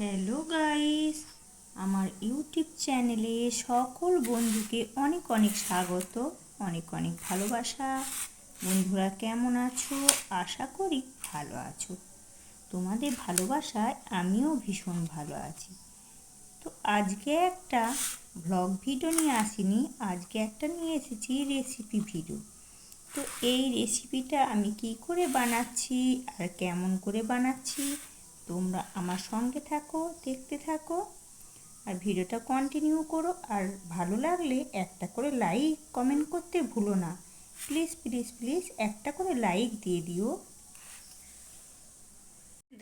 Hello guys, আমার YouTube চ্যানেলে সকল বন্ধুকে অনেক অনেক স্বাগত, অনেক অনেক ভালোবাসা। বন্ধুরা কেমন আছো? আশা করি ভালো আছো। তোমাদের ভালোবাসায় আমিও ভীষণ ভালো আছি। তো আজকে একটা ব্লগ ভিডিও নিয়ে আসিনি, আজকে একটা নিয়ে এসেছি রেসিপি ভিডিও। তো এই রেসিপিটা আমি কি করে বানাচ্ছি আর কেমন করে বানাচ্ছি তোমরা আমার সঙ্গে থাকো, দেখতে থাকো আর ভিডিওটা কন্টিনিউ করো। আর ভালো লাগলে একটা করে লাইক কমেন্ট করতে ভুলো না। প্লিজ প্লিজ প্লিজ একটা করে লাইক দিয়ে দিও।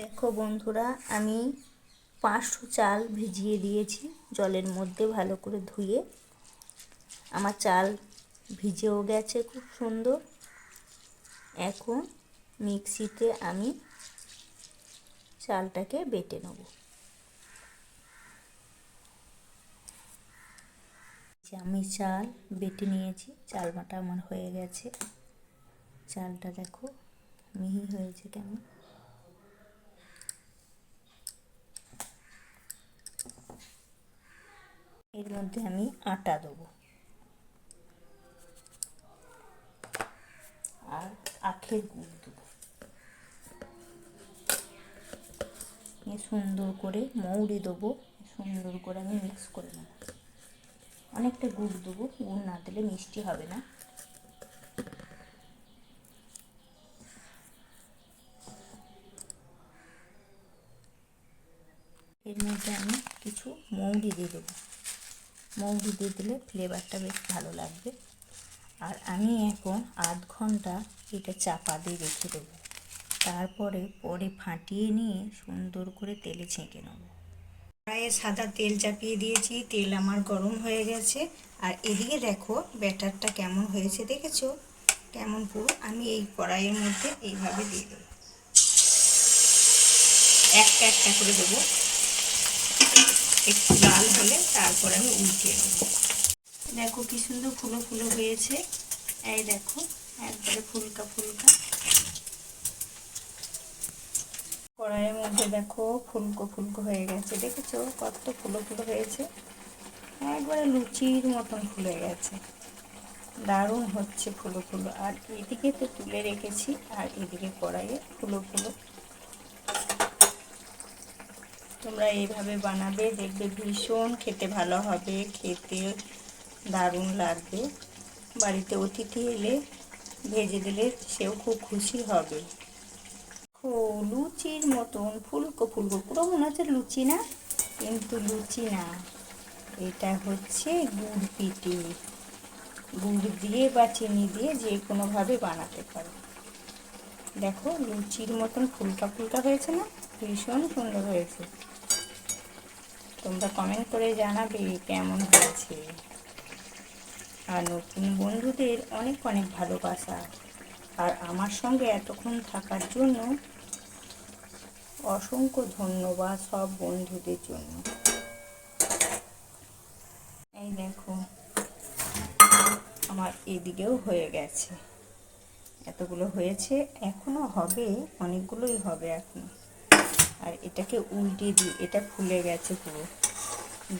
দেখো বন্ধুরা, আমি 500 চাল ভিজিয়ে দিয়েছি জলের মধ্যে ভালো করে ধুয়ে। আমার চাল ভিজেও গেছে খুব সুন্দর। এখন মিক্সিতে আমি চালটাকে বেটে নেব। আমি চাল বেটে নিয়েছি, চাল বাটা আমার হয়ে গেছে। চালটা দেখো মিহি হয়েছে কেমন। এর মধ্যে আমি আটা দেবো আর আখের গুড় দেবো। সুন্দর করে মৌরি দেবো, সুন্দর করে আমি মিক্স করে নেব। অনেকটা গুড় দেবো, গুড় না দিলে মিষ্টি হবে না। এর মধ্যে আমি কিছু মৌরি দিয়ে দেবো। মৌরি দিয়ে দিলে ফ্লেভারটা বেশ ভালো লাগবে। আর আমি এখন আধ ঘন্টা এটা চাপা দিয়ে রেখে দেবো। তারপরে ফাটিয়ে নিয়ে সুন্দর করে তেলে ছেঁকে নেব। কড়াইয়ে সাদা তেল চাপিয়ে দিয়েছি, তেল আমার গরম হয়ে গেছে। আর এদিকে দেখো ব্যাটারটা কেমন হয়েছে, দেখেছো কেমন পুরো। আমি এই কড়াইয়ের মধ্যে এইভাবে দিয়ে দেবো, একটা একটা করে দেবো। একটু লাল হলে তারপর আমি উল্টিয়ে নেব। দেখো কি সুন্দর ফুলো ফুলো হয়েছে। এই দেখো একবারে ফুলকা ফুলকা। কড়াইয়ের মধ্যে দেখো ফুলকো ফুলকো হয়ে গেছে, দেখেছো কত ফুলো ফুলো হয়েছে। একবারে লুচির মতন ফুলে গেছে, দারুণ হচ্ছে ফুলো ফুলো। আর এদিকে তো তুলে রেখেছি, আর এদিকে কড়াইয়ে ফুলো ফুলো। তোমরা এইভাবে বানাবে, দেখবে ভীষণ খেতে ভালো হবে, খেতে দারুণ লাগবে। বাড়িতে অতিথি এলে ভেজে দিলে সেও খুব খুশি হবে। লুচির মতন ফুলকো ফুলকো, পুরো মনে হচ্ছে লুচি না, কিন্তু লুচি না, এটা হচ্ছে গুড় পিঠে। গুড় দিয়ে বা চিনি দিয়ে যে কোনোভাবে বানাতে পারো। দেখো লুচির মতন ফুলকা ফুলকা হয়েছে না, ভীষণ সুন্দর হয়েছে। তোমরা কমেন্ট করে জানাবে কেমন হয়েছে। আর নতুন বন্ধুদের অনেক অনেক ভালোবাসা। আর আমার সঙ্গে এতক্ষণ থাকার জন্য অসংখ্য ধন্যবাদ সব বন্ধুদের জন্য। এই দেখো আমার এদিকেও হয়ে গেছে, এতগুলো হয়েছে, এখনো হবে, অনেকগুলোই হবে এখনো। আর এটাকে উল্টে দিই, এটা ফুলে গেছে পুরো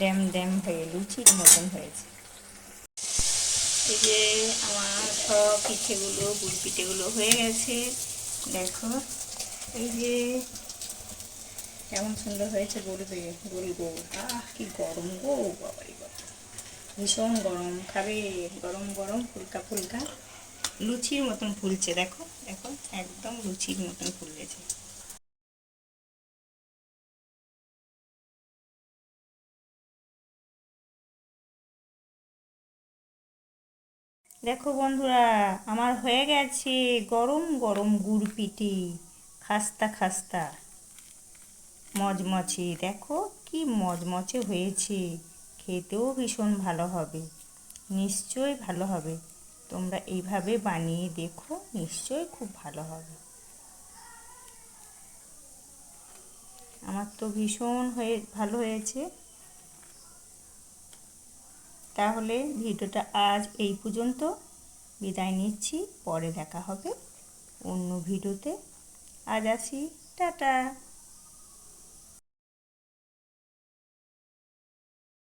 ড্যাম ড্যাম হয়ে লুচির মতন হয়েছে। এই যে আমার সব পিঠেগুলো, গুড় পিঠেগুলো হয়ে গেছে। দেখো এই যে কেমন সুন্দর হয়েছে, বলবে বলবো। কি গরম গো বাবাই বাবা, ভীষণ গরম। খাবে গরম গরম ফুলকা ফুলকা লুচির মতন ফুলছে। দেখো দেখো একদম লুচির মতন ফুলেছে। দেখো বন্ধুরা, আমার হয়ে গেছে গরম গরম গুড় পিঠে, খাস্তা খাস্তা মচমচে। দেখো কি মচমচে হয়েছে, খেতেও ভীষণ ভালো হবে, নিশ্চয়ই ভালো হবে। তোমরা এইভাবে বানিয়ে দেখো, নিশ্চয়ই খুব ভালো হবে। আমার তো ভীষণ ভালো হয়েছে। তাহলে ভিডিওটা আজ এই পর্যন্ত, বিদায় নিচ্ছি। পরে দেখা হবে অন্য ভিডিওতে। আজ আসি, টাটা।